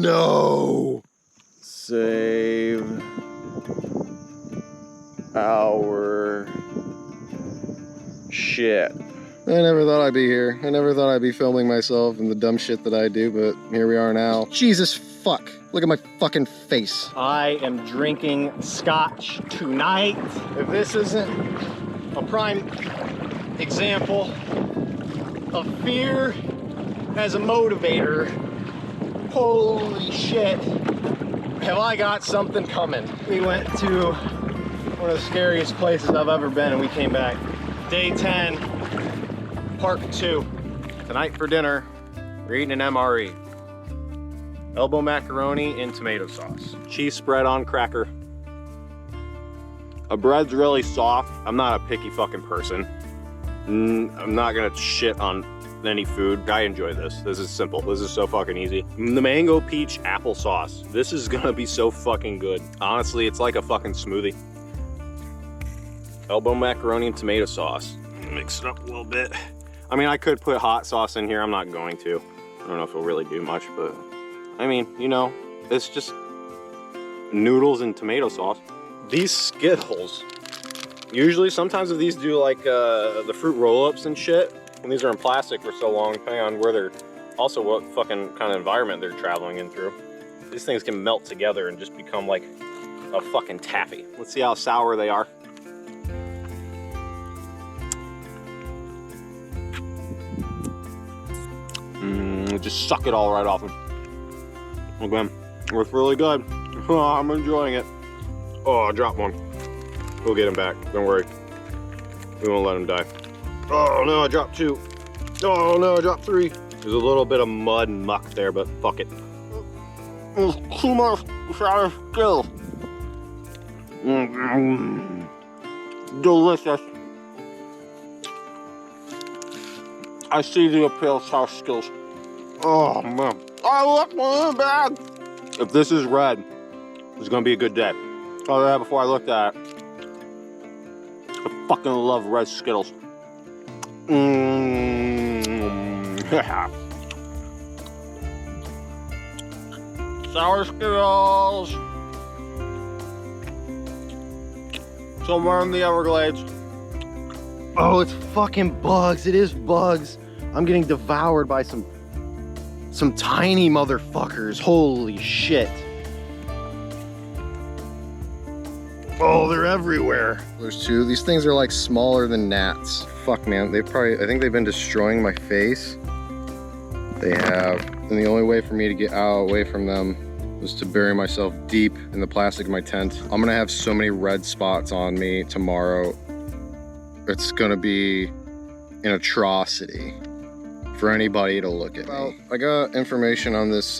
no. Save our shit. I never thought I'd be here. I never thought I'd be filming myself and the dumb shit that I do, but here we are now. Jesus fuck. Look at my fucking face. I am drinking scotch tonight. If this isn't a prime example of fear as a motivator, holy shit, have I got something coming. We went to one of the scariest places I've ever been and we came back. Day 10, part 2. Tonight for dinner, we're eating an MRE. Elbow macaroni and tomato sauce. Cheese spread on cracker. A bread's really soft. I'm not a picky fucking person. I'm not gonna shit on any food. I enjoy this. This is simple. This is so fucking easy. The mango peach applesauce. This is gonna be so fucking good. Honestly, it's like a fucking smoothie. Elbow macaroni and tomato sauce. Mix it up a little bit. I mean, I could put hot sauce in here. I'm not going to. I don't know if it'll really do much, but I mean, you know, it's just noodles and tomato sauce. These Skittles, usually sometimes if these do like the fruit roll-ups and shit, and these are in plastic for so long, depending on where they're, also what fucking kind of environment they're traveling in through. These things can melt together and just become like a fucking taffy. Let's see how sour they are. Just suck it all right off them. Okay, it's really good. Oh, I'm enjoying it. Oh, I dropped one. We'll get him back, don't worry. We won't let him die. Oh no, I dropped 2. Oh no, I dropped 3. There's a little bit of mud and muck there, but fuck it. There's too much sour Skittles. Delicious. I see the appeal of sour Skittles. Oh man, I left one in the bag. If this is red, it's gonna be a good day. Oh yeah, before I looked at it, I fucking love red Skittles. Sour Skittles. Somewhere in the Everglades. Oh, it's fucking bugs. It is bugs. I'm getting devoured by some tiny motherfuckers. Holy shit. Oh, they're everywhere. There's 2. These things are like smaller than gnats. Fuck, man. I think they've been destroying my face. They have. And the only way for me to get away from them was to bury myself deep in the plastic of my tent. I'm gonna have so many red spots on me tomorrow. It's gonna be an atrocity for anybody to look at me. I got information on this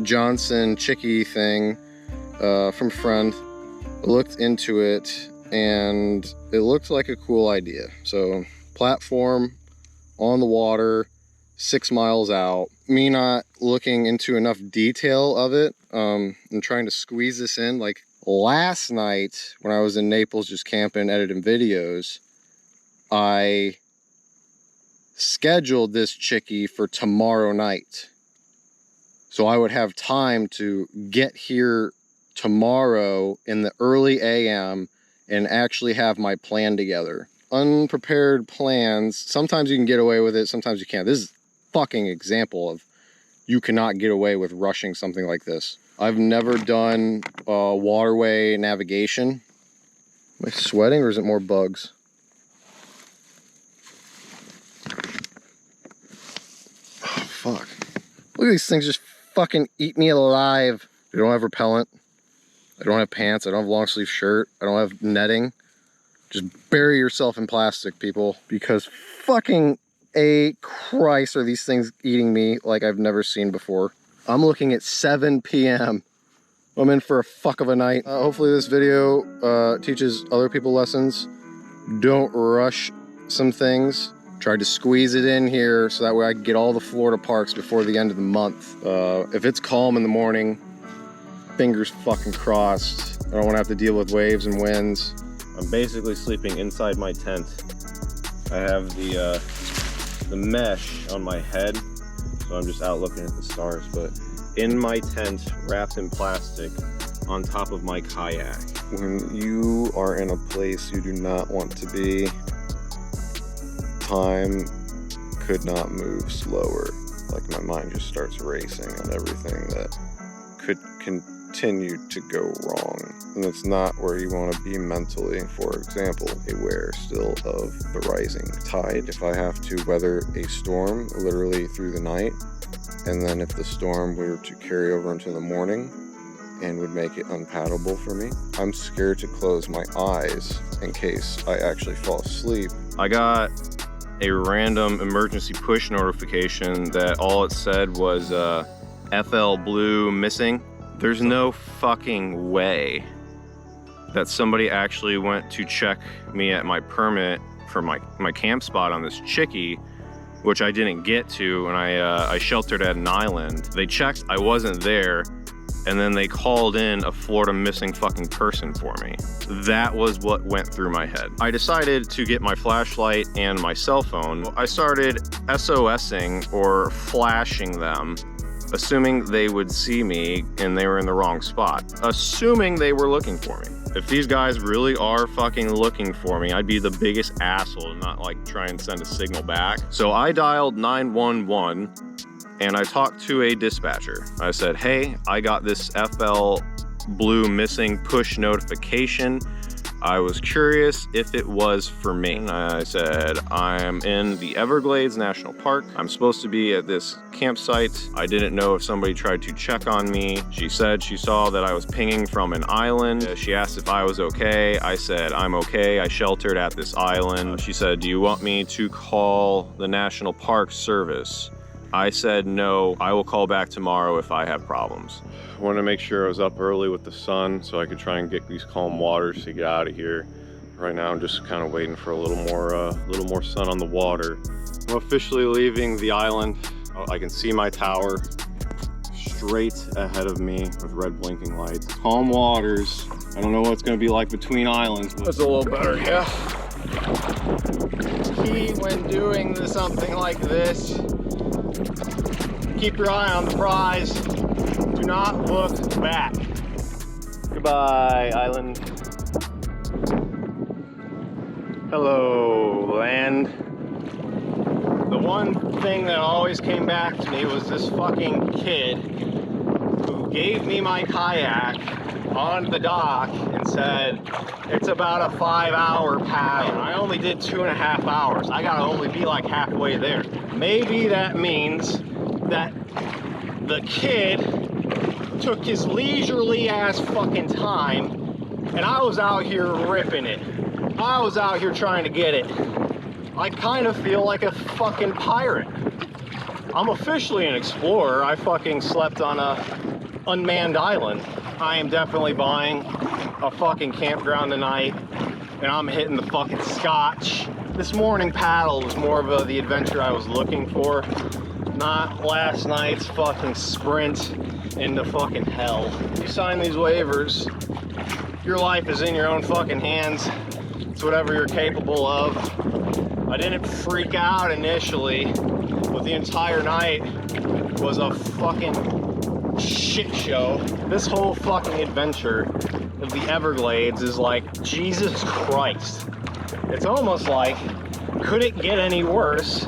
Johnson Chicky thing from a friend. I looked into it and it looked like a cool idea. So platform on the water, 6 miles out. Me not looking into enough detail of it and trying to squeeze this in. Like last night when I was in Naples just camping, editing videos, I scheduled this chickie for tomorrow night. So I would have time to get here tomorrow in the early AM and actually have my plan together. Unprepared plans, sometimes you can get away with it, sometimes you can't. This is a fucking example of you cannot get away with rushing something like this. I've never done waterway navigation. Am I sweating or is it more bugs? Oh, fuck. Look at these things just fucking eat me alive. They don't have repellent. I don't have pants. I don't have a long sleeve shirt. I don't have netting. Just bury yourself in plastic, people, because fucking Christ are these things eating me like I've never seen before. I'm looking at 7 p.m. I'm in for a fuck of a night. Hopefully this video teaches other people lessons. Don't rush some things. Tried to squeeze it in here so that way I can get all the Florida parks before the end of the month. If it's calm in the morning, fingers fucking crossed. I don't want to have to deal with waves and winds. I'm basically sleeping inside my tent. I have the mesh on my head, so I'm just out looking at the stars, but in my tent, wrapped in plastic, on top of my kayak. When you are in a place you do not want to be, time could not move slower. Like my mind just starts racing on everything that could continue to go wrong. And it's not where you want to be mentally. For example, aware still of the rising tide. If I have to weather a storm literally through the night, and then if the storm were to carry over into the morning and would make it unpaddleable for me, I'm scared to close my eyes in case I actually fall asleep. I got a random emergency push notification that all it said was FL Blue missing. There's no fucking way that somebody actually went to check me at my permit for my camp spot on this chickie, which I didn't get to, and I sheltered at an island. They checked, I wasn't there, and then they called in a Florida missing fucking person for me. That was what went through my head. I decided to get my flashlight and my cell phone. I started SOSing or flashing them, assuming they would see me and they were in the wrong spot, assuming they were looking for me. If these guys really are fucking looking for me, I'd be the biggest asshole to not like try and send a signal back. So I dialed 911 and I talked to a dispatcher. I said, hey, I got this FL Blue missing push notification. I was curious if it was for me. I said, I'm in the Everglades National Park. I'm supposed to be at this campsite. I didn't know if somebody tried to check on me. She said she saw that I was pinging from an island. She asked if I was okay. I said, I'm okay. I sheltered at this island. She said, do you want me to call the National Park Service? I said, no, I will call back tomorrow if I have problems. I wanted to make sure I was up early with the sun so I could try and get these calm waters to get out of here. Right now I'm just kind of waiting for a little more sun on the water. I'm officially leaving the island. I can see my tower straight ahead of me with red blinking lights. Calm waters. I don't know what it's gonna be like between islands. That's a little better, yeah. Key when doing something like this, keep your eye on the prize. Do not look back. Goodbye, island. Hello, land. The one thing that always came back to me was this fucking kid who gave me my kayak on the dock and said, it's about a 5-hour paddle. I only did 2.5 hours. I gotta only be like halfway there. Maybe that means that the kid took his leisurely ass fucking time and I was out here ripping it. I was out here trying to get it. I kind of feel like a fucking pirate. I'm officially an explorer. I fucking slept on a unmanned island. I am definitely buying a fucking campground tonight and I'm hitting the fucking scotch. This morning paddle was more of the adventure I was looking for, not last night's fucking sprint into fucking hell. You sign these waivers, your life is in your own fucking hands. It's whatever you're capable of. I didn't freak out initially, but the entire night was a fucking shit show. This whole fucking adventure of the Everglades is like, Jesus Christ. It's almost like, could it get any worse?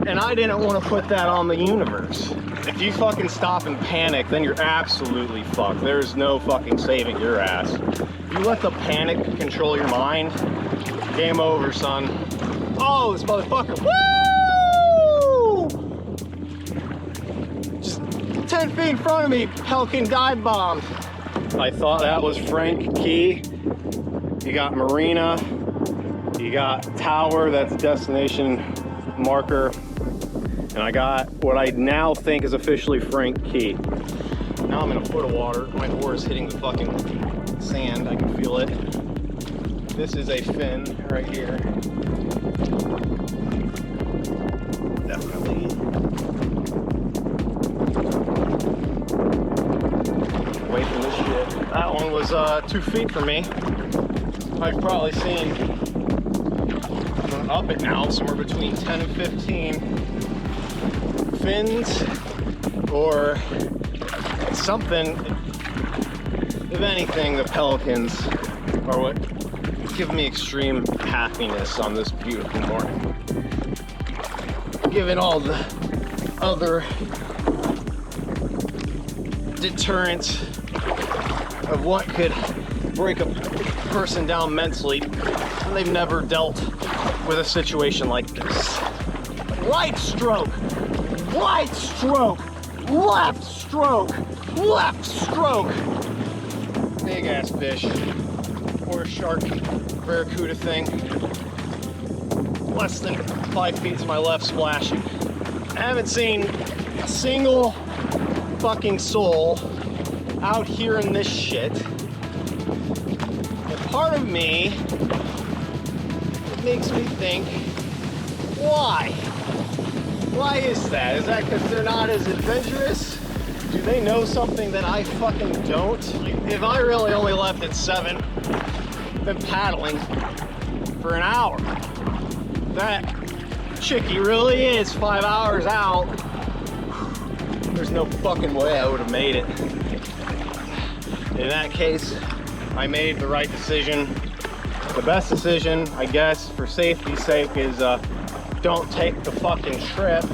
And I didn't want to put that on the universe. If you fucking stop and panic, then you're absolutely fucked. There's no fucking saving your ass. If you let the panic control your mind, game over, son. Oh, this motherfucker, woo! Just 10 feet in front of me, Pelican dive bombed. I thought that was Frank Key. You got Marina, you got Tower, that's destination marker. And I got what I now think is officially Frank Key. Now I'm in a foot of water. My oar is hitting the fucking sand. I can feel it. This is a fin right here. Definitely. Wait for this shit. That one was 2 feet from me. I've probably seen, up it now, somewhere between 10 and 15 fins or something, if anything, the pelicans are what give me extreme happiness on this beautiful morning. Given all the other deterrents of what could break a person down mentally, they've never dealt with a situation like this. Right stroke, left stroke, left stroke. Big ass fish, or a shark, barracuda thing. Less than 5 feet to my left, splashing. I haven't seen a single fucking soul out here in this shit. And part of me, it makes me think, why? Why is that? Is that because they're not as adventurous? Do they know something that I fucking don't? If I really only left at 7, been paddling for an hour. That chickie really is 5 hours out. There's no fucking way I would have made it. In that case, I made the right decision. The best decision, I guess, for safety's sake is don't take the fucking trip.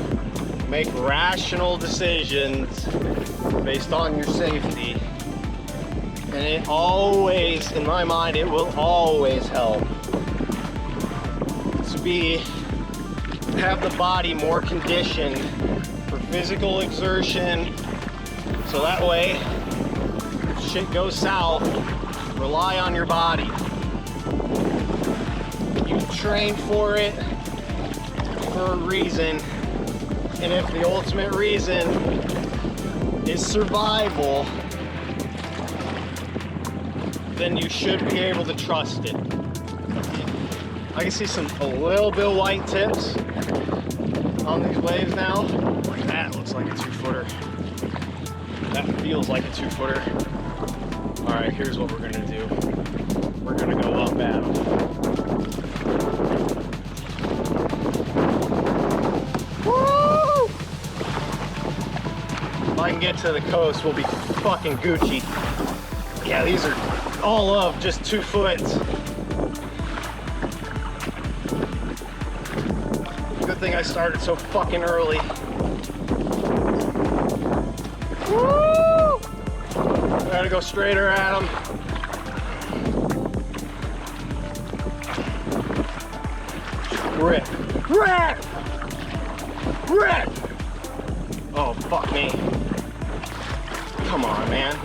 Make rational decisions based on your safety. And it always, in my mind, it will always help to have the body more conditioned for physical exertion. So that way, if shit goes south, rely on your body. You train for it for a reason. And if the ultimate reason is survival, then you should be able to trust it. I can see a little bit of white tips on these waves now. That looks like a 2-footer. That feels like a 2-footer. All right, here's what we're gonna do. We're gonna go up at them. Woo! If I can get to the coast, we'll be fucking Gucci. Yeah, these are all of just 2 foot. Good thing I started so fucking early. Woo! Gotta go straighter at them. Rip! Rip! Rip! Oh, fuck me. Come on, man.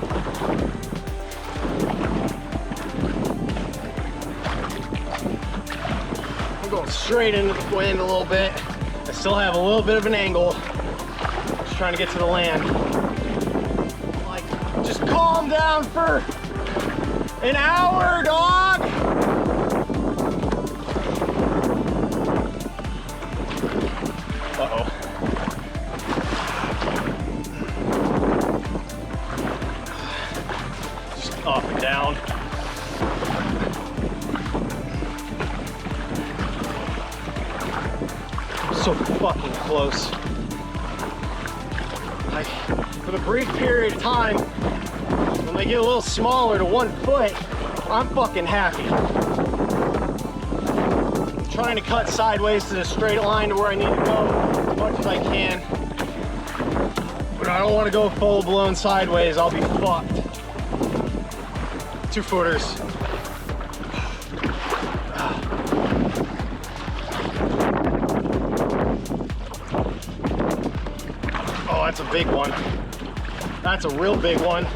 I'm going straight into the wind a little bit. I still have a little bit of an angle. Just trying to get to the land. Like, just calm down for an hour, dog. Uh-oh. Just up and down. So fucking close. Like, for the brief period of time, when they get a little smaller to 1 foot, I'm fucking happy. Trying to cut sideways to the straight line to where I need to go as much as I can. But I don't want to go full-blown sideways, I'll be fucked. 2-footers. Oh, that's a big one. That's a real big one.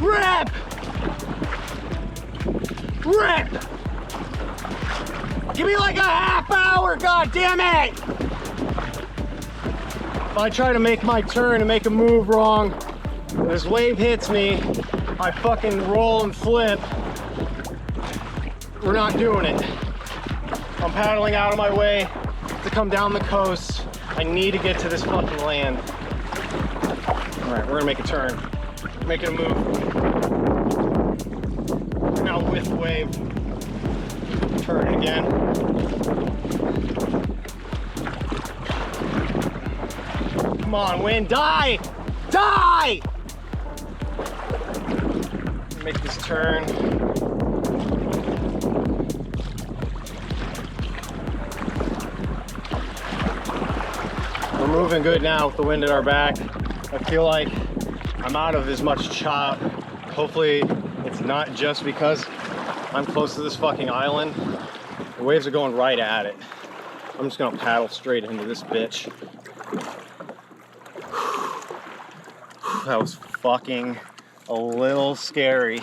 Rip! Rip! Give me like a half hour, god damn it! If I try to make my turn and make a move wrong, this wave hits me, I fucking roll and flip. We're not doing it. I'm paddling out of my way to come down the coast. I need to get to this fucking land. All right, we're gonna make a turn. Making a move. Now with the wave. Turn it again. Come on, wind, die! Die! Make this turn. We're moving good now with the wind at our back. I feel like I'm out of as much chop. Hopefully it's not just because I'm close to this fucking island. The waves are going right at it. I'm just gonna paddle straight into this bitch. That was fucking a little scary.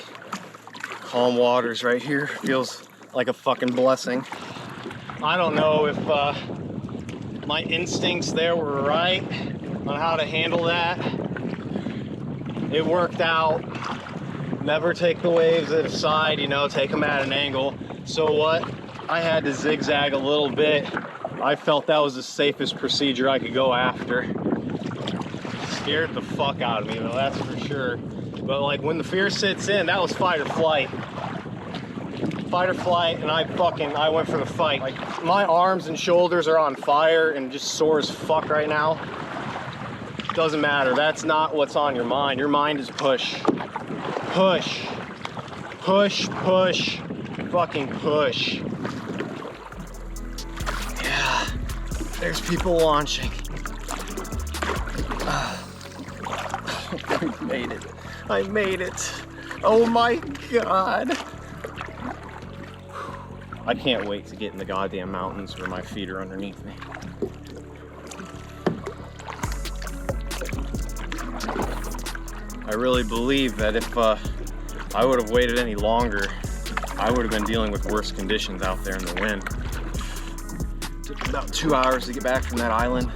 Calm waters right here. Feels like a fucking blessing. I don't know if my instincts there were right on how to handle that. It worked out. Never take the waves at a side, you know, take them at an angle. So what? I had to zigzag a little bit. I felt that was the safest procedure I could go after. Scared the fuck out of me, though, that's for sure. But like when the fear sits in, that was fight or flight. Fight or flight, and I went for the fight. Like my arms and shoulders are on fire and just sore as fuck right now. Doesn't matter, that's not what's on your mind. Your mind is push. Push. Push, push, fucking push. Yeah, there's people launching. I made it. I made it. Oh my God. I can't wait to get in the goddamn mountains where my feet are underneath me. I really believe that if I would have waited any longer, I would have been dealing with worse conditions out there in the wind. Took about 2 hours to get back from that island.